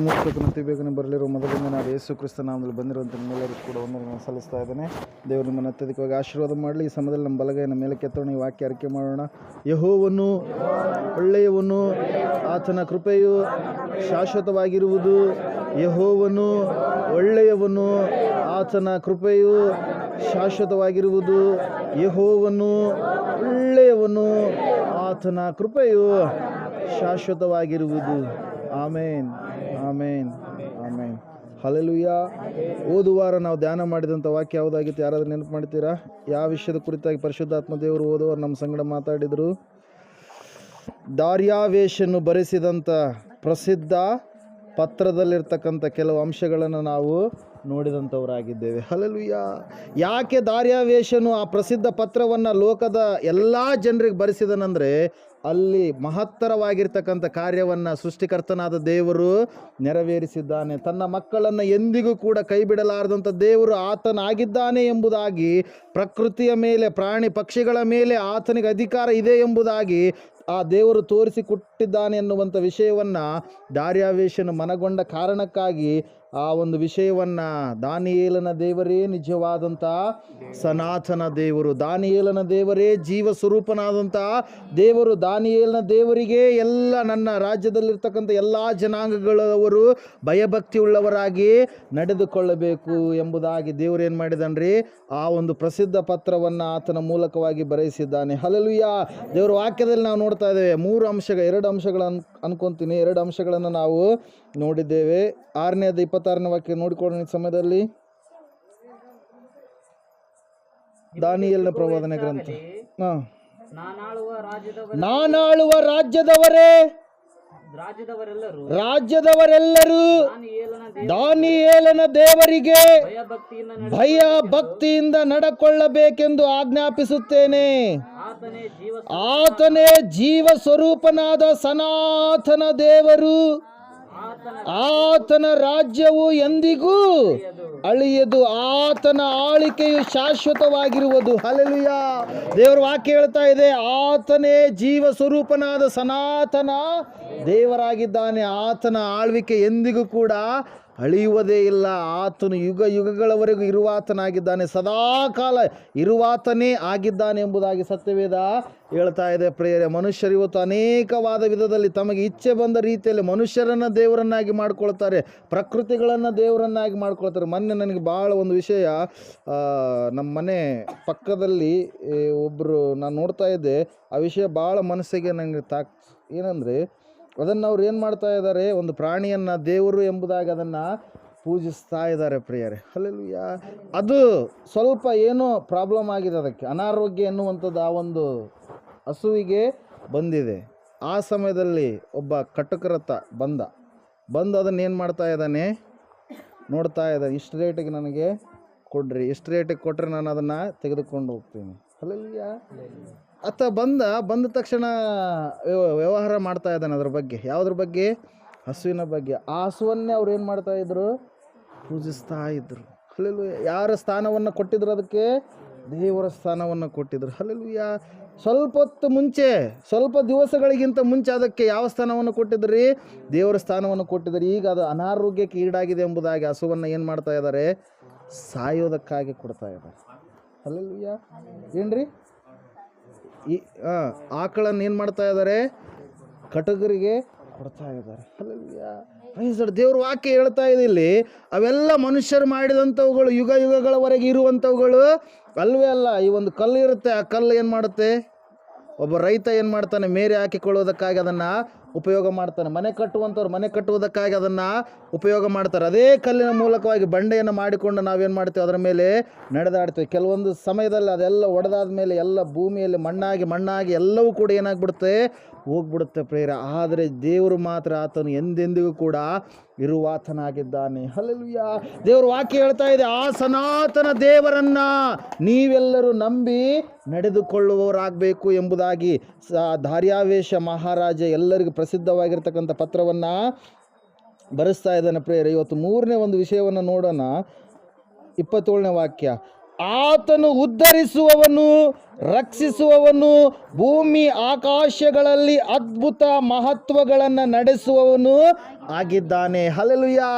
ಮುಕ್ತಕ್ಕಂತೆ ಬೇಗನೆ ಬರಲಿರುವ ಮೊದಲಿಂದ ನಾವು ಯೇಸು ಕ್ರಿಸ್ತ ನಾಮದಲ್ಲಿ ಬಂದಿರುವಂಥ ನಿಮ್ಮೆಲ್ಲರಿಗೂ ಕೂಡ ವಂದನೆಗಳನ್ನು ಸಲ್ಲಿಸ್ತಾ ಇದ್ದೇನೆ. ದೇವರು ನಿಮ್ಮನ್ನು ಅತ್ಯಧಿಕವಾಗಿ ಆಶೀರ್ವಾದ ಮಾಡಲಿ. ಈ ಸಮಯದಲ್ಲಿ ನಮ್ಮ ಬಲಗೈನ ಮೇಲೆ ಕೆತ್ತೋಣ, ಈ ವಾಕ್ಯ ಅರಿಕೆ ಮಾಡೋಣ. ಯೆಹೋವನು ಒಳ್ಳೆಯವನು, ಆತನ ಕೃಪೆಯು ಶಾಶ್ವತವಾಗಿರುವುದು. ಯೆಹೋವನು ಒಳ್ಳೆಯವನು, ಆತನ ಕೃಪೆಯು ಶಾಶ್ವತವಾಗಿರುವುದು. ಯೆಹೋವನು ಒಳ್ಳೆಯವನು, ಆತನ ಕೃಪೆಯು ಶಾಶ್ವತವಾಗಿರುವುದು. ಆಮೇನ್, ಆಮೇನ್, ಆಮೇನ್. ಹಲ್ಲೆಲೂಯಾ. ಓದುವಾರ ನಾವು ಧ್ಯಾನ ಮಾಡಿದಂಥ ವಾಕ್ಯ ಯಾವುದಾಗಿತ್ತು? ಯಾರಾದರೂ ನೆನಪು ಮಾಡ್ತೀರಾ? ಯಾವ ವಿಷಯದ ಕುರಿತಾಗಿ ಪರಿಶುದ್ಧಾತ್ಮ ದೇವರು ಓದುವಾರ ನಮ್ಮ ಸಂಗಡ ಮಾತಾಡಿದರು? ದಾರ್ಯಾವೇಶನು ಬರೆಸಿದಂಥ ಪ್ರಸಿದ್ಧ ಪತ್ರದಲ್ಲಿರ್ತಕ್ಕಂಥ ಕೆಲವು ಅಂಶಗಳನ್ನು ನಾವು ನೋಡಿದಂಥವರಾಗಿದ್ದೇವೆ. ಹಲ್ಲೆಲೂಯಾ. ಯಾಕೆ ದಾರ್ಯಾವೇಶನು ಆ ಪ್ರಸಿದ್ಧ ಪತ್ರವನ್ನು ಲೋಕದ ಎಲ್ಲ ಜನರಿಗೆ ಬರೆಸಿದನಂದರೆ, ಅಲ್ಲಿ ಮಹತ್ತರವಾಗಿರ್ತಕ್ಕಂಥ ಕಾರ್ಯವನ್ನು ಸೃಷ್ಟಿಕರ್ತನಾದ ದೇವರು ನೆರವೇರಿಸಿದ್ದಾನೆ. ತನ್ನ ಮಕ್ಕಳನ್ನು ಎಂದಿಗೂ ಕೂಡ ಕೈ ಬಿಡಲಾರದಂಥ ದೇವರು ಆತನಾಗಿದ್ದಾನೆ ಎಂಬುದಾಗಿ, ಪ್ರಕೃತಿಯ ಮೇಲೆ, ಪ್ರಾಣಿ ಪಕ್ಷಿಗಳ ಮೇಲೆ ಆತನಿಗೆ ಅಧಿಕಾರ ಇದೆ ಎಂಬುದಾಗಿ ಆ ದೇವರು ತೋರಿಸಿಕೊಟ್ಟಿದ್ದಾನೆ ಎನ್ನುವಂಥ ವಿಷಯವನ್ನು ದಾರ್ಯಾವೇಶನು ಮನಗೊಂಡ ಕಾರಣಕ್ಕಾಗಿ ಆ ಒಂದು ವಿಷಯವನ್ನು ದಾನಿಯೇಲನ ದೇವರೇ ನಿಜವಾದಂಥ ಸನಾತನ ದೇವರು, ದಾನಿಯೇಲನ ದೇವರೇ ಜೀವ ಸ್ವರೂಪನಾದಂಥ ದೇವರು, ದಾನಿಯೇಲನ ದೇವರಿಗೆ ಎಲ್ಲ ನನ್ನ ರಾಜ್ಯದಲ್ಲಿರ್ತಕ್ಕಂಥ ಎಲ್ಲ ಜನಾಂಗಗಳವರು ಭಯಭಕ್ತಿ ಉಳ್ಳವರಾಗಿ ನಡೆದುಕೊಳ್ಳಬೇಕು ಎಂಬುದಾಗಿ ದೇವರು ಏನು ಮಾಡಿದನ್ರಿ? ಆ ಒಂದು ಪ್ರಸಿದ್ಧ ಪತ್ರವನ್ನು ಆತನ ಮೂಲಕವಾಗಿ ಬರೆಸಿದ್ದಾನೆ. ಹಲ್ಲೆಲೂಯಾ. ದೇವರ ವಾಕ್ಯದಲ್ಲಿ ನಾವು ನೋಡ್ತಾ ಇದ್ದೇವೆ 2 ಅಂಶಗಳನ್ನು ಅನ್ಕೊಂತೀನಿ. 2 ಅಂಶಗಳನ್ನು ನಾವು ನೋಡಿದ್ದೇವೆ. 6ನೇದು 26ನೇ ವಾಕ್ಯ ನೋಡಿಕೊಳ್ಳೋ ಸಮಯದಲ್ಲಿ ದಾನಿಯೇಲನ ಪ್ರವಾದನೆ ಗ್ರಂಥ. ನಾನಾಳುವ ರಾಜ್ಯದವರೆಲ್ಲರೂ ದಾನಿಯೇಲನ ದೇವರಿಗೆ ಭಯ ಭಕ್ತಿಯಿಂದ ನಡಕೊಳ್ಳಬೇಕೆಂದು ಆಜ್ಞಾಪಿಸುತ್ತೇನೆ. ಆತನೇ ಜೀವ ಸ್ವರೂಪನಾದ ಸನಾತನ ದೇವರು. ಆತನ ರಾಜ್ಯವು ಎಂದಿಗೂ ಅಳಿಯದು, ಆತನ ಆಳಿಕೆಯು ಶಾಶ್ವತವಾಗಿರುವುದು. ಹಲ್ಲೆಲೂಯಾ. ದೇವರ ವಾಕ್ಯ ಹೇಳ್ತಾ ಇದೆ, ಆತನೇ ಜೀವ ಸ್ವರೂಪನಾದ ಸನಾತನ ದೇವರಾಗಿದ್ದಾನೆ. ಆತನ ಆಳ್ವಿಕೆ ಎಂದಿಗೂ ಕೂಡ ಅಳಿಯುವುದೇ ಇಲ್ಲ. ಆತನು ಯುಗ ಯುಗಗಳವರೆಗೂ ಇರುವಾತನಾಗಿದ್ದಾನೆ, ಸದಾಕಾಲ ಇರುವಾತನೇ ಆಗಿದ್ದಾನೆ ಎಂಬುದಾಗಿ ಸತ್ಯವೇದ ಹೇಳ್ತಾ ಇದೆ. ಪ್ರಿಯರೇ, ಮನುಷ್ಯರು ಇವತ್ತು ಅನೇಕವಾದ ವಿಧದಲ್ಲಿ ತಮಗೆ ಇಚ್ಛೆ ಬಂದ ರೀತಿಯಲ್ಲಿ ಮನುಷ್ಯರನ್ನು ದೇವರನ್ನಾಗಿ ಮಾಡ್ಕೊಳ್ತಾರೆ, ಪ್ರಕೃತಿಗಳನ್ನು ದೇವರನ್ನಾಗಿ ಮಾಡ್ಕೊಳ್ತಾರೆ. ಮೊನ್ನೆ ನನಗೆ ಭಾಳ ಒಂದು ವಿಷಯ, ನಮ್ಮ ಮನೆ ಪಕ್ಕದಲ್ಲಿ ಒಬ್ಬರು ನಾನು ನೋಡ್ತಾ ಇದ್ದೆ. ಆ ವಿಷಯ ಭಾಳ ಮನಸ್ಸಿಗೆ ನನಗೆ ಏನಂದರೆ, ಅದನ್ನು ಅವ್ರು ಏನು ಮಾಡ್ತಾ ಇದ್ದಾರೆ, ಒಂದು ಪ್ರಾಣಿಯನ್ನು ದೇವರು ಎಂಬುದಾಗಿ ಅದನ್ನು ಪೂಜಿಸ್ತಾ ಇದ್ದಾರೆ. ಪ್ರಿಯರೇ, ಹಲ್ಲೆಲೂಯಾ. ಅದು ಸ್ವಲ್ಪ ಏನೋ ಪ್ರಾಬ್ಲಮ್ ಆಗಿದೆ, ಅದಕ್ಕೆ ಅನಾರೋಗ್ಯ ಎನ್ನುವಂಥದ್ದು ಆ ಒಂದು ಹಸುವಿಗೆ ಬಂದಿದೆ. ಆ ಸಮಯದಲ್ಲಿ ಒಬ್ಬ ಕಟಕರತ ಬಂದು ಅದನ್ನು ಏನು ಮಾಡ್ತಾ ಇದ್ದಾನೆ, ನೋಡ್ತಾ ಇದ್ದಾನೆ. ಇಷ್ಟು ರೇಟಿಗೆ ನನಗೆ ಕೊಡ್ರಿ, ಇಷ್ಟು ರೇಟಿಗೆ ಕೊಟ್ಟರೆ ನಾನು ಅದನ್ನು ತೆಗೆದುಕೊಂಡು ಹೋಗ್ತೀನಿ. ಹಲ್ಲೆಲೂಯಾ. ಆತ ಬಂದ ತಕ್ಷಣ ವ್ಯವಹಾರ ಮಾಡ್ತಾ ಇದ್ದಾನೆ ಅದ್ರ ಬಗ್ಗೆ. ಯಾವುದ್ರ ಬಗ್ಗೆ? ಹಸುವಿನ ಬಗ್ಗೆ. ಆ ಹಸುವನ್ನೇ ಅವ್ರು ಏನು ಮಾಡ್ತಾಯಿದ್ರು? ಪೂಜಿಸ್ತಾ ಇದ್ರು. ಹಲ್ಲೆಲೂಯಾ. ಯಾರ ಸ್ಥಾನವನ್ನು ಕೊಟ್ಟಿದ್ರು ಅದಕ್ಕೆ? ದೇವರ ಸ್ಥಾನವನ್ನು ಕೊಟ್ಟಿದ್ರು. ಹಲ್ಲೆಲೂಯಾ. ಸ್ವಲ್ಪ ದಿವಸಗಳಿಗಿಂತ ಮುಂಚೆ ಅದಕ್ಕೆ ಯಾವ ಸ್ಥಾನವನ್ನು ಕೊಟ್ಟಿದ್ರಿ? ದೇವರ ಸ್ಥಾನವನ್ನು ಕೊಟ್ಟಿದ್ದಾರೆ. ಈಗ ಅದು ಅನಾರೋಗ್ಯಕ್ಕೆ ಈಡಾಗಿದೆ ಎಂಬುದಾಗಿ ಹಸುವನ್ನು ಏನು ಮಾಡ್ತಾ ಇದ್ದಾರೆ? ಸಾಯೋದಕ್ಕಾಗಿ ಕೊಡ್ತಾ ಇದ್ದಾರೆ. ಹಲ್ಲೆಲೂಯಾ. ಏನ್ರಿ? ಈ ಆಕಳನ್ನು ಏನು ಮಾಡ್ತಾ ಇದ್ದಾರೆ? ಕಟಗರಿಗೆ ಕೊಡ್ತಾ ಇದ್ದಾರೆ. ಹಲ್ಲೆಲೂಯಾ. ದೇವ್ರ ವಾಕ್ಯ ಹೇಳ್ತಾ ಇದೆ ಇಲ್ಲಿ, ಅವೆಲ್ಲ ಮನುಷ್ಯರು ಮಾಡಿದಂಥವುಗಳು, ಯುಗ ಯುಗಗಳವರೆಗೆ ಇರುವಂಥವುಗಳು ಅಲ್ವೇ ಅಲ್ಲ. ಈ ಒಂದು ಕಲ್ಲು ಇರುತ್ತೆ, ಆ ಕಲ್ಲು ಏನು ಮಾಡುತ್ತೆ? ಒಬ್ಬ ರೈತ ಏನು ಮಾಡ್ತಾನೆ? ಮೇರೆ ಹಾಕಿಕೊಳ್ಳೋದಕ್ಕಾಗಿ ಅದನ್ನು ಉಪಯೋಗ ಮಾಡ್ತಾನೆ. ಮನೆ ಕಟ್ಟುವಂಥವ್ರು ಮನೆ ಕಟ್ಟುವುದಕ್ಕಾಗಿ ಅದನ್ನು ಉಪಯೋಗ ಮಾಡ್ತಾರೆ. ಅದೇ ಕಲ್ಲಿನ ಮೂಲಕವಾಗಿ ಬಂಡೆಯನ್ನು ಮಾಡಿಕೊಂಡು ನಾವೇನು ಮಾಡ್ತೀವಿ? ಅದರ ಮೇಲೆ ನಡೆದಾಡ್ತೀವಿ. ಕೆಲವೊಂದು ಸಮಯದಲ್ಲಿ ಅದೆಲ್ಲ ಒಡೆದಾದ ಮೇಲೆ ಎಲ್ಲ ಭೂಮಿಯಲ್ಲಿ ಮಣ್ಣಾಗಿ ಎಲ್ಲವೂ ಕೂಡ ಏನಾಗ್ಬಿಡುತ್ತೆ? ಹೋಗ್ಬಿಡುತ್ತೆ ಪ್ರಿಯರೇ. ಆದರೆ ದೇವರು ಮಾತ್ರ ಆತನು ಎಂದೆಂದಿಗೂ ಕೂಡ ಇರುವಾತನಾಗಿದ್ದಾನೆ. ಹಲ್ಲೆಲೂಯಾ. ದೇವರು ವಾಕ್ಯ ಹೇಳ್ತಾ ಇದೆ, ಆ ಸನಾತನ ದೇವರನ್ನ ನೀವೆಲ್ಲರೂ ನಂಬಿ ನಡೆದುಕೊಳ್ಳುವವರಾಗಬೇಕು ಎಂಬುದಾಗಿ ದಾರ್ಯಾವೇಶ ಮಹಾರಾಜ ಎಲ್ಲರಿಗೂ ಪ್ರಸಿದ್ಧವಾಗಿರ್ತಕ್ಕಂಥ ಪತ್ರವನ್ನು ಬರೆಸ್ತಾ ಇದ್ದಾನೆ. ಪ್ರಿಯರೇ, ಇವತ್ತು 3ನೇ ಒಂದು ವಿಷಯವನ್ನು ನೋಡೋಣ. 27ನೇ ವಾಕ್ಯ. ಆತನು ಉದ್ಧರಿಸುವವನು, ರಕ್ಷಿಸುವವನು, ಭೂಮಿ ಆಕಾಶಗಳಲ್ಲಿ ಅದ್ಭುತ ಮಹತ್ವಗಳನ್ನು ನಡೆಸುವವನು ಆಗಿದ್ದಾನೆ. ಹಲ್ಲೆಲೂಯಾ.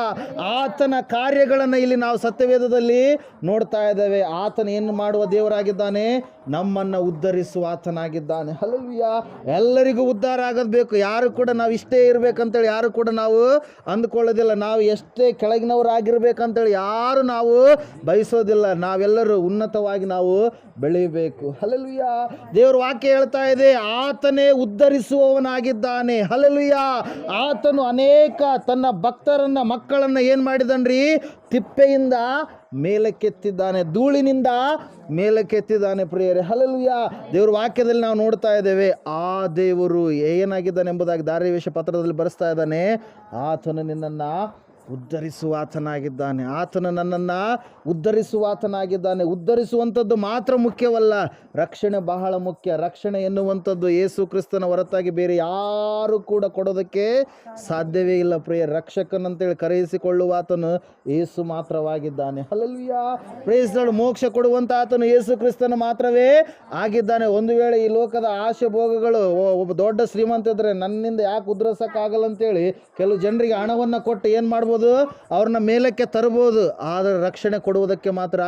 ಆತನ ಕಾರ್ಯಗಳನ್ನು ಇಲ್ಲಿ ನಾವು ಸತ್ಯವೇದದಲ್ಲಿ ನೋಡ್ತಾ ಇದ್ದೇವೆ. ಆತನ ಏನು ಮಾಡುವ ದೇವರಾಗಿದ್ದಾನೆ? ನಮ್ಮನ್ನು ಉದ್ಧರಿಸುವ ಆತನಾಗಿದ್ದಾನೆ. ಹಲ್ಲೆಲೂಯಾ. ಎಲ್ಲರಿಗೂ ಉದ್ಧಾರ ಆಗಬೇಕು. ಯಾರು ಕೂಡ ನಾವು ಇಷ್ಟೇ ಇರಬೇಕಂತೇಳಿ ಯಾರು ಕೂಡ ನಾವು ಅಂದ್ಕೊಳ್ಳೋದಿಲ್ಲ. ನಾವು ಎಷ್ಟೇ ಕೆಳಗಿನವರಾಗಿರ್ಬೇಕಂತೇಳಿ ಯಾರು ನಾವು ಬಯಸೋದಿಲ್ಲ. ನಾವೆಲ್ಲರೂ ಉನ್ನತವಾಗಿ ನಾವು ಬೆಳೀಬೇಕು. ಹಲ್ಲೆಲೂಯಾ. ದೇವರ ವಾಕ್ಯ ಹೇಳ್ತಾ ಇದೆ, ಆತನೇ ಉದ್ಧರಿಸುವವನಾಗಿದ್ದಾನೆ. ಹಲ್ಲೆಲೂಯಾ. ಆತನು ಅನೇಕ ತನ್ನ ಭಕ್ತರನ್ನ ಮಕ್ಕಳನ್ನ ಏನು ಮಾಡಿದನ್ರಿ? ತಿಪ್ಪೆಯಿಂದ ಮೇಲಕ್ಕೆತ್ತಿದ್ದಾನೆ, ಧೂಳಿನಿಂದ ಮೇಲಕ್ಕೆತ್ತಿದ್ದಾನೆ ಪ್ರಿಯರೇ. ಹಲ್ಲೆಲೂಯಾ. ದೇವರ ವಾಕ್ಯದಲ್ಲಿ ನಾವು ನೋಡ್ತಾ ಇದ್ದೇವೆ, ಆ ದೇವರು ಏನಾಗಿದ್ದಾನೆ ಎಂಬುದಾಗಿ ದಾರ್ಯವೇಶ ಪತ್ರದಲ್ಲಿ ಬರೆಸ್ತಾ ಇದ್ದಾನೆ. ಆತನು ನಿನ್ನನ್ನು ಉದ್ಧರಿಸುವ ಆತನಾಗಿದ್ದಾನೆ. ಆತನು ನನ್ನನ್ನು ಉದ್ಧರಿಸುವ ಆತನಾಗಿದ್ದಾನೆ. ಉದ್ಧರಿಸುವಂಥದ್ದು ಮಾತ್ರ ಮುಖ್ಯವಲ್ಲ, ರಕ್ಷಣೆ ಬಹಳ ಮುಖ್ಯ. ರಕ್ಷಣೆ ಎನ್ನುವಂಥದ್ದು ಯೇಸು ಕ್ರಿಸ್ತನ ಹೊರತಾಗಿ ಬೇರೆ ಯಾರು ಕೂಡ ಕೊಡೋದಕ್ಕೆ ಸಾಧ್ಯವೇ ಇಲ್ಲ ಪ್ರಿಯ. ರಕ್ಷಕನಂತೇಳಿ ಕರೆಯಿಸಿಕೊಳ್ಳುವ ಆತನು ಯೇಸು ಮಾತ್ರವಾಗಿದ್ದಾನೆ. ಹಲ್ಲೆಲೂಯಾ. Praise Lord. ಮೋಕ್ಷ ಕೊಡುವಂಥ ಆತನು ಯೇಸು ಕ್ರಿಸ್ತನ ಮಾತ್ರವೇ ಆಗಿದ್ದಾನೆ. ಒಂದು ವೇಳೆ ಈ ಲೋಕದ ಆಶೆ ಭೋಗಗಳು, ಒಬ್ಬ ದೊಡ್ಡ ಶ್ರೀಮಂತ ಇದ್ದರೆ ನನ್ನಿಂದ ಯಾಕೆ ಉದ್ಧರಿಸೋಕ್ಕಾಗಲ್ಲ ಅಂತೇಳಿ ಕೆಲವು ಜನರಿಗೆ ಹಣವನ್ನು ಕೊಟ್ಟು ಏನು ಮಾಡ್ಬೋದು? ಅವ್ರನ್ನ ಮೇಲಕ್ಕೆ ತರಬಹುದು, ಆದರೆ ರಕ್ಷಣೆ ಕೊಡುವುದಕ್ಕೆ ಮಾತ್ರ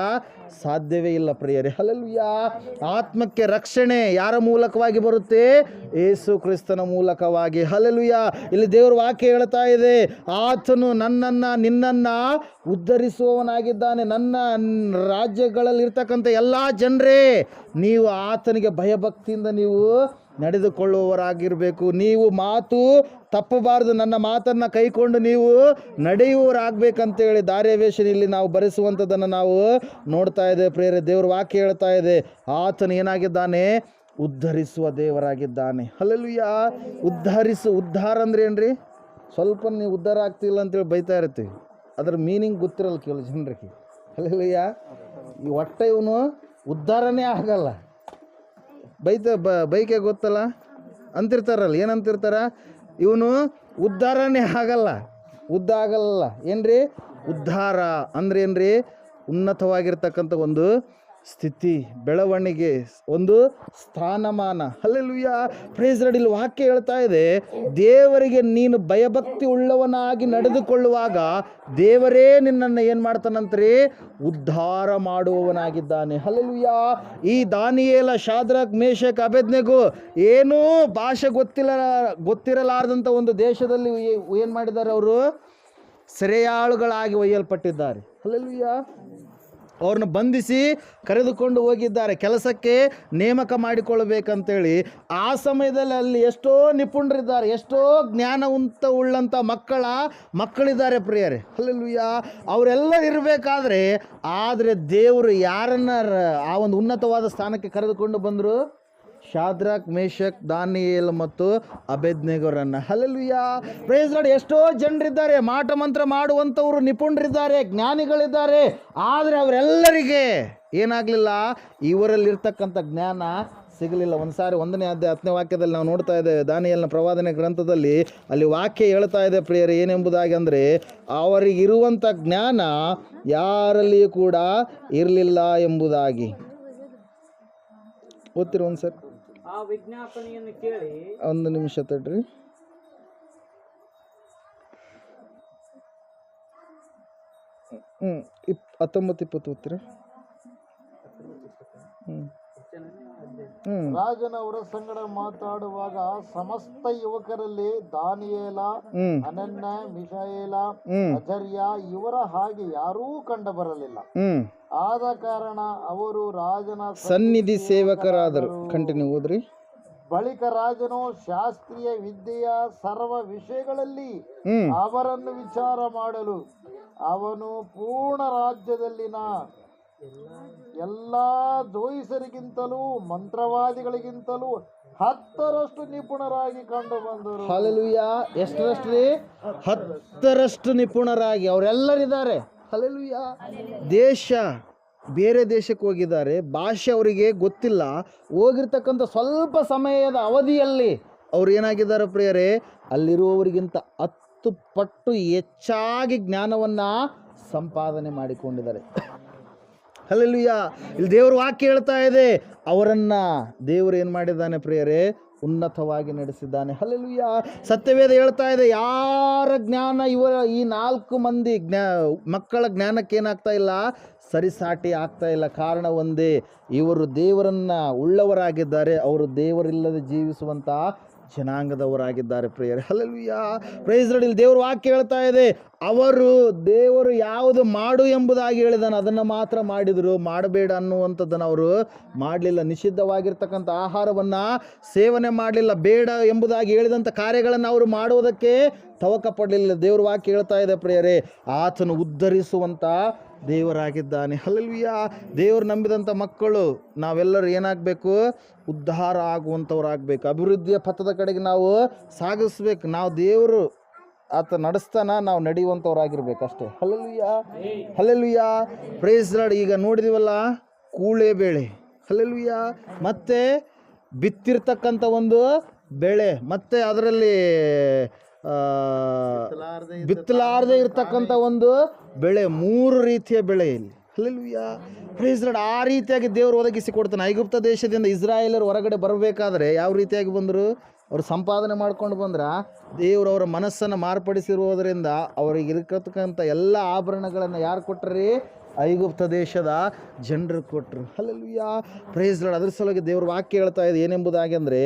ಸಾಧ್ಯವೇ ಇಲ್ಲ ಪ್ರಿಯರೇ. ಹಲ್ಲೆಲೂಯಾ. ಆತ್ಮಕ್ಕೆ ರಕ್ಷಣೆ ಯಾರ ಮೂಲಕವಾಗಿ ಬರುತ್ತೆ? ಯೇಸು ಕ್ರಿಸ್ತನ ಮೂಲಕವಾಗಿ. ಹಲ್ಲೆಲೂಯಾ. ಇಲ್ಲಿ ದೇವರ ವಾಕ್ಯ ಹೇಳ್ತಾ ಇದೆ, ಆತನು ನನ್ನನ್ನು ನಿನ್ನನ್ನು ಉದ್ಧರಿಸುವವನಾಗಿದ್ದಾನೆ. ನನ್ನ ರಾಜ್ಯಗಳಲ್ಲಿ ಇರ್ತಕ್ಕಂಥ ಎಲ್ಲ ಜನರೇ, ನೀವು ಆತನಿಗೆ ಭಯಭಕ್ತಿಯಿಂದ ನೀವು ನಡೆದುಕೊಳ್ಳುವವರಾಗಿರಬೇಕು. ನೀವು ಮಾತು ತಪ್ಪಬಾರದು, ನನ್ನ ಮಾತನ್ನು ಕೈಕೊಂಡು ನೀವು ನಡೆಯುವವರಾಗಬೇಕಂತೇಳಿ ದಾರ್ಯವೇಶದಲ್ಲಿ ನಾವು ಬರೆಸುವಂಥದ್ದನ್ನು ನಾವು ನೋಡ್ತಾ ಇದ್ದೇವೆ ಪ್ರಿಯರೇ. ದೇವರ ವಾಕ್ಯ ಹೇಳ್ತಾ ಇದೆ, ಆತನು ಏನಾಗಿದ್ದಾನೆ? ಉದ್ಧರಿಸುವ ದೇವರಾಗಿದ್ದಾನೆ. ಹಲ್ಲೆಲೂಯಾ. ಉದ್ಧಾರ ಅಂದ್ರೆ ಏನ್ರಿ? ಸ್ವಲ್ಪ ನೀವು ಉದ್ಧಾರ ಆಗ್ತಿಲ್ಲ ಅಂತೇಳಿ ಬೈತಾ ಇರ್ತೀವಿ, ಅದರ ಮೀನಿಂಗ್ ಗೊತ್ತಿರಲ್ಲ ಕೆಲವು ಜನರಿಗೆ. ಹಲ್ಲೆಲೂಯಾ. ಈ ಹೊಟ್ಟೆ ಇವನು ಉದ್ಧಾರನೇ ಆಗಲ್ಲ, ಬೈಕೆ ಗೊತ್ತಲ್ಲ ಅಂತಿರ್ತಾರಲ್ಲ, ಏನಂತಿರ್ತಾರ? ಇವನು ಉದ್ಧಾರನೇ ಆಗಲ್ಲ, ಆಗಲ್ಲ. ಏನ್ರಿ? ಉದ್ಧಾರ ಅಂದ್ರೆ ಏನ್ರಿ? ಉನ್ನತವಾಗಿರ್ತಕ್ಕಂಥ ಒಂದು ಸ್ಥಿತಿ, ಬೆಳವಣಿಗೆ, ಒಂದು ಸ್ಥಾನಮಾನ. ಹಲ್ಲೆಲೂಯಾ. Praise Lord. ಇಲ್ಲಿ ವಾಕ್ಯ ಹೇಳ್ತಾ ಇದೆ, ದೇವರಿಗೆ ನೀನು ಭಯಭಕ್ತಿ ಉಳ್ಳವನಾಗಿ ನಡೆದುಕೊಳ್ಳುವಾಗ ದೇವರೇ ನಿನ್ನನ್ನು ಏನು ಮಾಡ್ತಾನಂತ್ರಿ? ಉದ್ಧಾರ ಮಾಡುವವನಾಗಿದ್ದಾನೆ. ಹಲ್ಲೆಲೂಯಾ. ಈ ದಾನಿಯೇಲ, ಶಾದ್ರಕ್, ಮೇಷಕ್, ಅಬೇದ್ನೆಗೋ ಏನೂ ಭಾಷೆ ಗೊತ್ತಿರಲಾರ್ದಂಥ ಒಂದು ದೇಶದಲ್ಲಿ ಏನು ಮಾಡಿದ್ದಾರೆ? ಅವರು ಸೆರೆಯಾಳುಗಳಾಗಿ ಒಯ್ಯಲ್ಪಟ್ಟಿದ್ದಾರೆ. ಹಲ್ಲೆಲೂಯಾ. ಅವ್ರನ್ನ ಬಂಧಿಸಿ ಕರೆದುಕೊಂಡು ಹೋಗಿದ್ದಾರೆ, ಕೆಲಸಕ್ಕೆ ನೇಮಕ ಮಾಡಿಕೊಳ್ಳಬೇಕಂತೇಳಿ. ಆ ಸಮಯದಲ್ಲಿ ಅಲ್ಲಿ ಎಷ್ಟೋ ನಿಪುಣರಿದ್ದಾರೆ, ಎಷ್ಟೋ ಉಳ್ಳಂಥ ಮಕ್ಕಳಿದ್ದಾರೆ ಪ್ರಿಯರೇ. ಹಲ್ಲೆಲೂಯಾ. ಅವರೆಲ್ಲ ಇರಬೇಕಾದ್ರೆ ಆದರೆ ದೇವರು ಯಾರನ್ನ ಆ ಒಂದು ಉನ್ನತವಾದ ಸ್ಥಾನಕ್ಕೆ ಕರೆದುಕೊಂಡು ಬಂದರು? ಶಾದ್ರಕ್, ಮೇಷಕ್, ದಾನಿಯೇಲ್ ಮತ್ತು ಅಬೇದ್ನೆಗೋರನ್ನು. ಹಲ್ಲೆಲೂಯಾ. Praise lord. ಎಷ್ಟೋ ಜನರಿದ್ದಾರೆ, ಮಾಟ ಮಂತ್ರ ಮಾಡುವಂಥವರು ನಿಪುಣರಿದ್ದಾರೆ, ಜ್ಞಾನಿಗಳಿದ್ದಾರೆ, ಆದರೆ ಅವರೆಲ್ಲರಿಗೆ ಏನಾಗಲಿಲ್ಲ? ಇವರಲ್ಲಿರ್ತಕ್ಕಂಥ ಜ್ಞಾನ ಸಿಗಲಿಲ್ಲ. ಒಂದು ಸಾರಿ 1ನೇ ಅಧ್ಯಾಯ 10ನೇ ವಾಕ್ಯದಲ್ಲಿ ನಾವು ನೋಡ್ತಾ ಇದ್ದೇವೆ, ದಾನಿಯೇಲನ ಪ್ರವಾದನೆ ಗ್ರಂಥದಲ್ಲಿ. ಅಲ್ಲಿ ವಾಕ್ಯ ಹೇಳ್ತಾ ಇದೆ ಪ್ರಿಯರೇ, ಏನೆಂಬುದಾಗಿ ಅಂದರೆ, ಅವರಿಗಿರುವಂಥ ಜ್ಞಾನ ಯಾರಲ್ಲಿಯೂ ಕೂಡ ಇರಲಿಲ್ಲ ಎಂಬುದಾಗಿ. ಓದ್ತಿರ ಒಂದು ಸರ್? ಆ ವಿಜ್ಞಾಪನೆಯನ್ನು ಕೇಳಿ, ಒಂದು ನಿಮಿಷ ತಡ್ರಿ. ಹ್ಞೂ 19-20 ಓದ್ತಿರ? ರಾಜನವರ ಸಂಗಡ ಮಾತಾಡುವಾಗ ಸಮಸ್ತ ಯುವಕರಲ್ಲಿ ದಾನಿಯೇಲ, ಅನನ್ಯ, ಮಿಶಾಯೇಲ, ಅಜರ್ಯ ಇವರ ಹಾಗೆ ಯಾರೂ ಕಂಡು ಬರಲಿಲ್ಲ. ಆದ ಕಾರಣ ಅವರು ರಾಜನ ಸನ್ನಿಧಿ ಸೇವಕರಾದರು. ಕಂಟಿನ್ಯೂ ಓದ್ರಿ. ಬಳಿಕ ರಾಜನು ಶಾಸ್ತ್ರೀಯ ವಿದ್ಯೆಯ ಸರ್ವ ವಿಷಯಗಳಲ್ಲಿ ಅವರನ್ನು ವಿಚಾರ ಮಾಡಲು ಅವನು ಪೂರ್ಣ ರಾಜ್ಯದಲ್ಲಿನ ಎಲ್ಲಾ ಜೋಯಿಸರಿಗಿಂತಲೂ ಮಂತ್ರವಾದಿಗಳಿಗಿಂತಲೂ 10ರಷ್ಟು ನಿಪುಣರಾಗಿ ಕಂಡು ಬಂದರು. ಹಲ್ಲೆಲೂಯಾ. ಎಷ್ಟರಷ್ಟು? 10ರಷ್ಟು ನಿಪುಣರಾಗಿ ಅವರೆಲ್ಲರಿದ್ದಾರೆ. ಹಲ್ಲೆಲೂಯಾ. ಬೇರೆ ದೇಶಕ್ಕೆ ಹೋಗಿದ್ದಾರೆ, ಭಾಷೆ ಅವರಿಗೆ ಗೊತ್ತಿಲ್ಲ. ಹೋಗಿರ್ತಕ್ಕಂಥ ಸ್ವಲ್ಪ ಸಮಯದ ಅವಧಿಯಲ್ಲಿ ಅವ್ರು ಏನಾಗಿದ್ದಾರೆ ಪ್ರಿಯರೇ? ಅಲ್ಲಿರುವವರಿಗಿಂತ 10 ಪಟ್ಟು ಹೆಚ್ಚಾಗಿ ಜ್ಞಾನವನ್ನು ಸಂಪಾದನೆ ಮಾಡಿಕೊಂಡಿದ್ದಾರೆ. ಹಲ್ಲೆಲೂಯಾ. ಇಲ್ಲಿ ದೇವ್ರ ವಾಕ್ಯ ಹೇಳ್ತಾ ಇದೆ, ಅವರನ್ನ ದೇವರು ಏನು ಮಾಡಿದ್ದಾನೆ ಪ್ರಿಯರೇ, ಉನ್ನತವಾಗಿ ನಡೆಸಿದ್ದಾನೆ. ಹಲ್ಲೆಲೂಯಾ. ಸತ್ಯವೇದ ಹೇಳ್ತಾ ಇದೆ, ಯಾರ ಜ್ಞಾನ ಈ 4 ಮಂದಿ ಮಕ್ಕಳ ಜ್ಞಾನಕ್ಕೆ ಏನಾಗ್ತಾ ಇಲ್ಲ, ಸರಿಸಾಟಿ ಆಗ್ತಾ ಇಲ್ಲ. ಕಾರಣ ಒಂದೇ, ಇವರು ದೇವರನ್ನ ಉಳ್ಳವರಾಗಿದ್ದಾರೆ, ಅವರು ದೇವರಿಲ್ಲದೆ ಜೀವಿಸುವಂಥ ಜನಾಂಗದವರಾಗಿದ್ದಾರೆ ಪ್ರಿಯರೇ. ಹಲ್ಲೆಲೂಯಾ. Praise Lord. ಇಲ್ಲಿ ದೇವ್ರ ವಾಕ್ಯ ಹೇಳ್ತಾ ಇದೆ, ಅವರು ದೇವರು ಯಾವುದು ಮಾಡು ಎಂಬುದಾಗಿ ಹೇಳಿದಾನೆ ಅದನ್ನು ಮಾತ್ರ ಮಾಡಿದರು, ಮಾಡಬೇಡ ಅನ್ನುವಂಥದ್ದನ್ನು ಅವರು ಮಾಡಲಿಲ್ಲ. ನಿಷಿದ್ಧವಾಗಿರ್ತಕ್ಕಂಥ ಆಹಾರವನ್ನು ಸೇವನೆ ಮಾಡಲಿಲ್ಲ, ಬೇಡ ಎಂಬುದಾಗಿ ಹೇಳಿದಂಥ ಕಾರ್ಯಗಳನ್ನು ಅವರು ಮಾಡುವುದಕ್ಕೆ ತವಕ ಪಡಲಿಲ್ಲ. ದೇವ್ರ ವಾಕ್ಯ ಹೇಳ್ತಾ ಇದೆ ಪ್ರಿಯರೇ, ಆತನು ಉದ್ಧರಿಸುವಂಥ ದೇವರಾಗಿದ್ದಾನೆ. ಹಲ್ಲೆಲೂಯಾ. ದೇವರು ನಂಬಿದಂಥ ಮಕ್ಕಳು ನಾವೆಲ್ಲರೂ ಏನಾಗಬೇಕು, ಉದ್ಧಾರ ಆಗುವಂಥವ್ರಾಗಬೇಕು, ಅಭಿವೃದ್ಧಿಯ ಪಥದ ಕಡೆಗೆ ನಾವು ಸಾಗಿಸ್ಬೇಕು. ನಾವು ದೇವರು ಆತ ನಡೆಸ್ತಾನ, ನಾವು ನಡೆಯುವಂಥವ್ರಾಗಿರ್ಬೇಕು ಅಷ್ಟೇ. ಹಲ್ಲೆಲೂಯಾ. ಹಲ್ಲೆಲೂಯಾ. Praise Lord. ಈಗ ನೋಡಿದಿವಲ್ಲ, ಕೂಳೆ ಬೆಳೆ. ಹಲ್ಲೆಲೂಯಾ. ಮತ್ತೆ ಬಿತ್ತಿರ್ತಕ್ಕಂಥ ಒಂದು ಬೆಳೆ, ಮತ್ತೆ ಅದರಲ್ಲಿ ಬಿತ್ತಲಾರದೆ ಇರ್ತಕ್ಕಂಥ ಒಂದು ಬೆಳೆ, 3 ರೀತಿಯ ಬೆಳೆ ಇಲ್ಲಿ. ಹಲ್ಲೆಲೂಯಾ. Praise Lord. ಆ ರೀತಿಯಾಗಿ ದೇವರು ಒದಗಿಸಿ ಕೊಡ್ತಾನೆ. ಐಗುಪ್ತ ದೇಶದಿಂದ ಇಸ್ರಾಯೇಲರು ಹೊರಗಡೆ ಬರಬೇಕಾದ್ರೆ ಯಾವ ರೀತಿಯಾಗಿ ಬಂದರು, ಅವರು ಸಂಪಾದನೆ ಮಾಡ್ಕೊಂಡು ಬಂದ್ರ, ದೇವರು ಅವರ ಮನಸ್ಸನ್ನು ಮಾರ್ಪಡಿಸಿರುವುದರಿಂದ ಅವರಿಗೆ ಇರತಕ್ಕಂಥ ಎಲ್ಲ ಆಭರಣಗಳನ್ನು ಯಾರು ಕೊಟ್ಟರಿ, ಐಗುಪ್ತ ದೇಶದ ಜನರು ಕೊಟ್ಟರು. ಹಲ್ಲೆಲೂಯಾ. Praise Lord. ಅದ್ರ ಸಲುವಾಗಿ ದೇವ್ರ ವಾಕ್ಯ ಹೇಳ್ತಾ ಇದೆ ಏನೆಂಬುದಾಗಿ ಅಂದರೆ,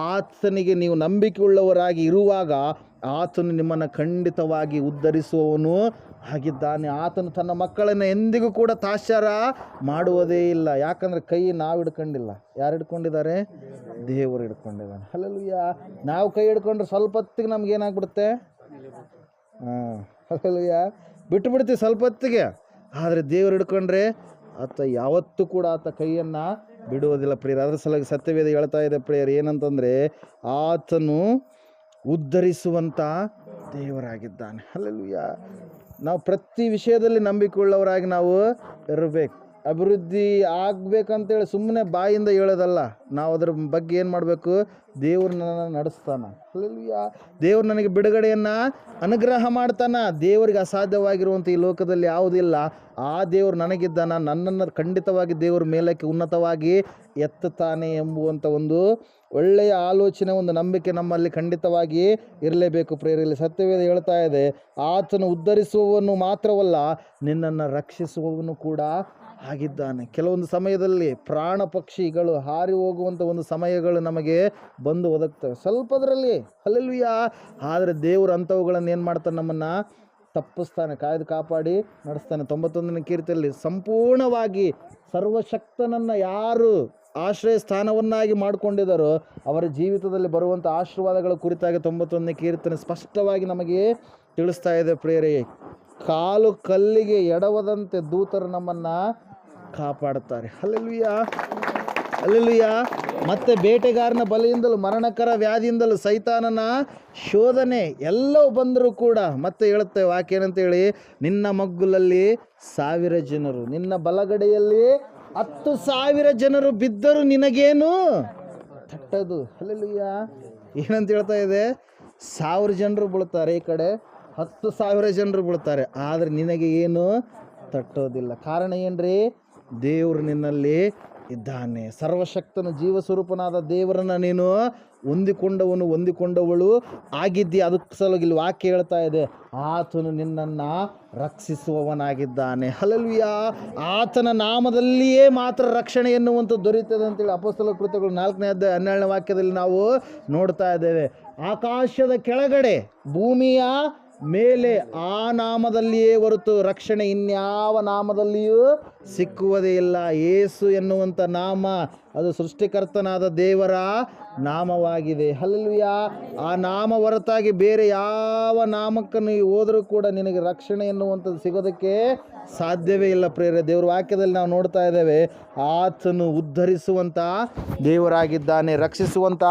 ಆತನಿಗೆ ನೀವು ನಂಬಿಕೆ ಉಳ್ಳವರಾಗಿ ಇರುವಾಗ ಆತನು ನಿಮ್ಮನ್ನು ಖಂಡಿತವಾಗಿ ಉದ್ಧರಿಸುವವನು ಆಗಿದ್ದಾನೆ. ಆತನು ತನ್ನ ಮಕ್ಕಳನ್ನು ಎಂದಿಗೂ ಕೂಡ ತಾತ್ಸಾರ ಮಾಡುವುದೇ ಇಲ್ಲ. ಯಾಕಂದರೆ ಕೈ ನಾವು ಹಿಡ್ಕೊಂಡಿಲ್ಲ, ಯಾರು ಹಿಡ್ಕೊಂಡಿದ್ದಾರೆ, ದೇವರು ಹಿಡ್ಕೊಂಡಿದ್ದಾನೆ. ಹಲ್ಲೆಲೂಯಾ. ನಾವು ಕೈ ಹಿಡ್ಕೊಂಡ್ರೆ ಸ್ವಲ್ಪ ಹೊತ್ತಿಗೆ ನಮಗೇನಾಗ್ಬಿಡುತ್ತೆ, ಹಲ್ಲೆಲೂಯಾ, ಬಿಟ್ಟುಬಿಡ್ತೀವಿ ಸ್ವಲ್ಪ ಹೊತ್ತಿಗೆ. ಆದರೆ ದೇವರು ಹಿಡ್ಕೊಂಡ್ರೆ ಆತ ಯಾವತ್ತೂ ಕೂಡ ಆತ ಕೈಯನ್ನು ಬಿಡುವುದಿಲ್ಲ ಪ್ರಿಯರು. ಅದರ ಸಲುವಾಗಿ ಸತ್ಯವೇದ ಹೇಳ್ತಾ ಇದೆ ಪ್ರಿಯರು ಏನಂತಂದರೆ, ಆತನು ಉದ್ಧರಿಸುವಂಥ ದೇವರಾಗಿದ್ದಾನೆ. ಹಲ್ಲೆಲೂಯಾ. ನಾವು ಪ್ರತಿ ವಿಷಯದಲ್ಲಿ ನಂಬಿಕೆಯುಳ್ಳವರಾಗಿ ನಾವು ಇರಬೇಕು. ಅಭಿವೃದ್ಧಿ ಆಗಬೇಕಂತೇಳಿ ಸುಮ್ಮನೆ ಬಾಯಿಂದ ಹೇಳೋದಲ್ಲ, ನಾವು ಅದರ ಬಗ್ಗೆ ಏನು ಮಾಡಬೇಕು, ದೇವರು ನನ್ನನ್ನು ನಡೆಸ್ತಾನೆ. ಹಲ್ಲೆಲೂಯಾ. ದೇವರು ನನಗೆ ಬಿಡುಗಡೆಯನ್ನು ಅನುಗ್ರಹ ಮಾಡ್ತಾನೆ. ದೇವರಿಗೆ ಅಸಾಧ್ಯವಾಗಿರುವಂಥ ಈ ಲೋಕದಲ್ಲಿ ಯಾವುದಿಲ್ಲ. ಆ ದೇವರು ನನಗಿದ್ದಾನ, ನನ್ನನ್ನು ಖಂಡಿತವಾಗಿ ದೇವರು ಮೇಲಕ್ಕೆ ಉನ್ನತವಾಗಿ ಎತ್ತುತ್ತಾನೆ ಎಂಬುವಂಥ ಒಂದು ಒಳ್ಳೆಯ ಆಲೋಚನೆ, ಒಂದು ನಂಬಿಕೆ ನಮ್ಮಲ್ಲಿ ಖಂಡಿತವಾಗಿ ಇರಲೇಬೇಕು ಪ್ರಿಯರಲ್ಲಿ. ಸತ್ಯವೇದ ಹೇಳ್ತಾ ಇದೆ, ಆತನು ಉದ್ಧರಿಸುವವನು ಮಾತ್ರವಲ್ಲ, ನಿನ್ನನ್ನು ರಕ್ಷಿಸುವವನು ಕೂಡ ಆಗಿದ್ದಾನೆ. ಕೆಲವೊಂದು ಸಮಯದಲ್ಲಿ ಪ್ರಾಣ ಪಕ್ಷಿಗಳು ಹಾರಿ ಹೋಗುವಂಥ ಒಂದು ಸಮಯಗಳು ನಮಗೆ ಬಂದು ಒದಗ್ತವೆ ಸ್ವಲ್ಪದರಲ್ಲಿ. ಹಲ್ಲೆಲೂಯಾ. ಆದರೆ ದೇವರು ಅಂಥವುಗಳನ್ನು ಏನು ಮಾಡ್ತಾನೆ, ನಮ್ಮನ್ನು ತಪ್ಪಿಸ್ತಾನೆ, ಕಾಯ್ದು ಕಾಪಾಡಿ ನಡೆಸ್ತಾನೆ. 91ನೇ ಕೀರ್ತನೆಯಲ್ಲಿ ಸಂಪೂರ್ಣವಾಗಿ ಸರ್ವಶಕ್ತನನ್ನು ಯಾರು ಆಶ್ರಯ ಸ್ಥಾನವನ್ನಾಗಿ ಮಾಡಿಕೊಂಡಿದ್ದಾರೋ ಅವರ ಜೀವಿತದಲ್ಲಿ ಬರುವಂಥ ಆಶೀರ್ವಾದಗಳ ಕುರಿತಾಗಿ 91ನೇ ಕೀರ್ತನೆ ಸ್ಪಷ್ಟವಾಗಿ ನಮಗೆ ತಿಳಿಸ್ತಾ ಇದೆ ಪ್ರಿಯರೇ. ಕಾಲು ಕಲ್ಲಿಗೆ ಎಡವದಂತೆ ದೂತರು ನಮ್ಮನ್ನು ಕಾಪಾಡುತ್ತಾರೆ. ಹಲ್ಲೆಲೂಯಾ. ಹಲ್ಲೆಲೂಯಾ. ಮತ್ತು ಬೇಟೆಗಾರನ ಬಲೆಯಿಂದಲೂ ಮರಣಕರ ವ್ಯಾಧಿಯಿಂದಲೂ ಸೈತಾನನ ಶೋಧನೆ ಎಲ್ಲವೂ ಬಂದರೂ ಕೂಡ ಮತ್ತೆ ಹೇಳುತ್ತೆ ವಾಕ್ಯ ಏನಂತೇಳಿ, ನಿನ್ನ ಮಗ್ಗುಲಲ್ಲಿ 1000 ಜನರು, ನಿನ್ನ ಬಲಗಡೆಯಲ್ಲಿ 10,000 ಜನರು ಬಿದ್ದರೂ ನಿನಗೇನು ತಟ್ಟದು. ಹಲ್ಲೆಲೂಯಾ. ಏನಂತ ಹೇಳ್ತಾ ಇದೆ, 1000 ಜನರು ಬೀಳ್ತಾರೆ ಈ ಕಡೆ, 10,000 ಜನರು ಬೀಳ್ತಾರೆ, ಆದರೆ ನಿನಗೆ ಏನು ತಟ್ಟೋದಿಲ್ಲ. ಕಾರಣ ಏನ್ರಿ, ದೇವರು ನಿನ್ನಲ್ಲಿ ಇದ್ದಾನೆ. ಸರ್ವಶಕ್ತನು ಜೀವಸ್ವರೂಪನಾದ ದೇವರನ್ನು ನೀನು ಹೊಂದಿಕೊಂಡವಳು ಆಗಿದ್ದೀಯ. ಅದಕ್ಕೆ ಸಲುವಾಗಿ ಇಲ್ಲಿ ವಾಕ್ಯ ಹೇಳ್ತಾ ಇದೆ, ಆತನು ನಿನ್ನನ್ನು ರಕ್ಷಿಸುವವನಾಗಿದ್ದಾನೆ. ಹಲ್ಲೆಲೂಯಾ. ಆತನ ನಾಮದಲ್ಲಿಯೇ ಮಾತ್ರ ರಕ್ಷಣೆ ಎನ್ನುವಂಥದ್ದು ದೊರೆಯುತ್ತದೆ ಅಂತೇಳಿ ಅಪೊಸ್ತಲರ ಕೃತ್ಯಗಳು 4ನೇ ಅಧ್ಯಾಯ 12ನೇ ವಾಕ್ಯದಲ್ಲಿ ನಾವು ನೋಡ್ತಾ ಇದ್ದೇವೆ. ಆಕಾಶದ ಕೆಳಗಡೆ ಭೂಮಿಯ ಮೇಲೆ ಆ ನಾಮದಲ್ಲಿಯೇ ಹೊರತು ರಕ್ಷಣೆ ಇನ್ಯಾವ ನಾಮದಲ್ಲಿಯೂ ಸಿಕ್ಕುವುದೇ ಇಲ್ಲ. ಯೇಸು ಎನ್ನುವಂಥ ನಾಮ ಅದು ಸೃಷ್ಟಿಕರ್ತನಾದ ದೇವರ ನಾಮವಾಗಿದೆ. ಹಲ್ಲೆಲೂಯಾ. ಆ ನಾಮ ಹೊರತಾಗಿ ಬೇರೆ ಯಾವ ನಾಮಕ್ಕೆ ನೀವು ಹೋದರೂ ಕೂಡ ನಿನಗೆ ರಕ್ಷಣೆ ಎನ್ನುವಂಥದ್ದು ಸಿಗೋದಕ್ಕೆ ಸಾಧ್ಯವೇ ಇಲ್ಲ ಪ್ರಿಯರೇ. ದೇವರ ವಾಕ್ಯದಲ್ಲಿ ನಾವು ನೋಡ್ತಾ ಇದ್ದೇವೆ, ಆತನು ಉದ್ಧರಿಸುವಂಥ ದೇವರಾಗಿದ್ದಾನೆ, ರಕ್ಷಿಸುವಂಥ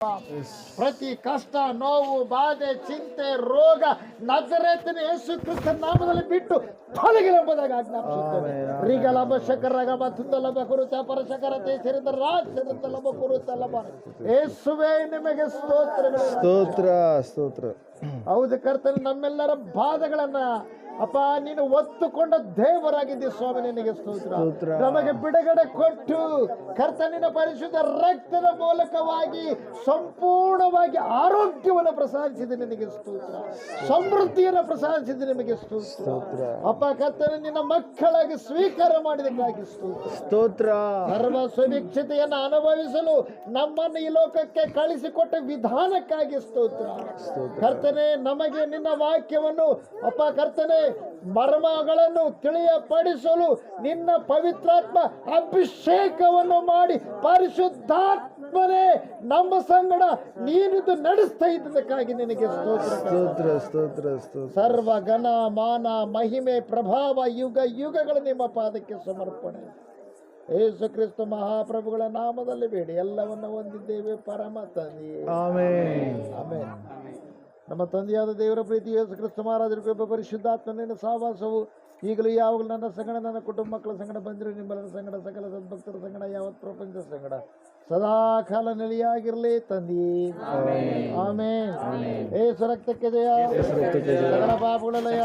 ಪ್ರತಿ ಕಷ್ಟ, ನೋವು, ಬಾಧೆ, ಚಿಂತೆ, ರೋಗ ನಜರೇತಿನ ಯೇಸು ಕ್ರಿಸ್ತ ನಾಮದಲ್ಲಿ ಬಿಟ್ಟು ತೊಲಗಿಲೆಂಬುದಾಗಿ ಆಜ್ಞಾಪಿಸುತ್ತೇನೆ. ರೀಗಲಭ ಶಕರಗಭ ತುತ್ತಲಭ ಕುರುತ ಪರಶಕರತೆ ಸೇರಿದ ರಾಜಲಭ ಕುರುತಲಭ. ಯೇಸುವೇ ನಿಮಗೆ ಸ್ತೋತ್ರಗಳು. ಸ್ತೋತ್ರ ಸ್ತೋತ್ರ. ಹೌದು ಕರ್ತನೆ, ನಮ್ಮೆಲ್ಲರ ಬಾಧೆಗಳನ್ನ ಅಪ್ಪ ನೀನು ಒತ್ತುಕೊಂಡ ದೇವರಾಗಿದ್ದೆ ಸ್ವಾಮಿ, ನಿನಗೆ ಸ್ತೋತ್ರ. ನಮಗೆ ಬಿಡುಗಡೆ ಕೊಟ್ಟು ಕರ್ತನಿನ ಪರಿಶುದ್ಧ ರಕ್ತದ ಮೂಲಕವಾಗಿ ಸಂಪೂರ್ಣವಾಗಿ ಆರೋಗ್ಯವನ್ನು ಪ್ರಸಾದಿಸಿದೆ, ನಿನಗೆ ಸ್ತೋತ್ರ. ಸಮೃದ್ಧಿಯನ್ನು ಪ್ರಸಾದಿಸಿದೆ, ನಿಮಗೆ ಸ್ತೋತ್ರ. ಅಪ್ಪ ಕರ್ತನೆ, ನಿನ್ನ ಮಕ್ಕಳಾಗಿ ಸ್ವೀಕಾರ ಮಾಡಿದಕ್ಕಾಗಿ ಸ್ತೋತ್ರ. ಸರ್ವ ಸುಭಿಕ್ಷತೆಯನ್ನು ಅನುಭವಿಸಲು ನಮ್ಮನ್ನು ಈ ಲೋಕಕ್ಕೆ ಕಳಿಸಿಕೊಟ್ಟ ವಿಧಾನಕ್ಕಾಗಿ ಸ್ತೋತ್ರ. ಕರ್ತನೆ, ನಮಗೆ ನಿನ್ನ ವಾಕ್ಯವನ್ನು ಅಪ್ಪ ಕರ್ತನೆ ಮರ್ಮಗಳನ್ನು ತಿಳಿಯಪಡಿಸಲು ನಿನ್ನ ಪವಿತ್ರಾತ್ಮ ಅಭಿಷೇಕವನ್ನು ಮಾಡಿ ಪರಿಶುದ್ಧಾತ್ಮನೇ ನಮ್ಮ ಸಂಗಡ ನೀನಿದು ನಡೆಸ್ತಾ ಇದ್ದದಕ್ಕಾಗಿ ನಿನಗೆ ಸ್ತೋತ್ರ. ಸ್ತೋತ್ರ. ಸರ್ವ ಘನ ಮಾನ ಮಹಿಮೆ ಪ್ರಭಾವ ಯುಗ ಯುಗಗಳ ನಿಮ್ಮ ಪಾದಕ್ಕೆ ಸಮರ್ಪಣೆ. ಯೇಸು ಕ್ರಿಸ್ತ ಮಹಾಪ್ರಭುಗಳ ನಾಮದಲ್ಲಿ ಬೇಡಿ ಎಲ್ಲವನ್ನ ಹೊಂದಿದ್ದೇವೆ ಪರಮ ತಂದೆಯೇ. ಆಮೆನ್. ಆಮೆನ್. ನಮ್ಮ ತಂದೆಯಾದ ದೇವರ ಪ್ರೀತಿ, ಯೇಸು ಕ್ರಿಸ್ತ ಮಹಾರಾಜರ ಪರಿಶುದ್ಧಾತ್ಮನ ಸಹವಾಸವು ಈಗಲೂ ಯಾವಾಗಲೂ ನನ್ನ ಸಂಗಡ, ನನ್ನ ಕುಟುಂಬ ಮಕ್ಕಳ ಸಂಗಡ ಬಂದಿರೋ ನಿಮ್ಮೆಲ್ಲರ ಸಂಗಡ, ಸಕಲ ಸದ್ಭಕ್ತರ ಸಂಗಡ, ಯಾವತ್ ಪ್ರಪಂಚ ಸಂಗಡ ಸದಾ ಕಾಲ ನೆಲೆಯಾಗಿರಲಿ ತಂದೆಯೇ. ಆಮೆನ್. ಯೇಸು ರಕ್ತಕ್ಕೆ ಜಯ, ಸಕಲ ಪಾಪಗಳ ಲಯ.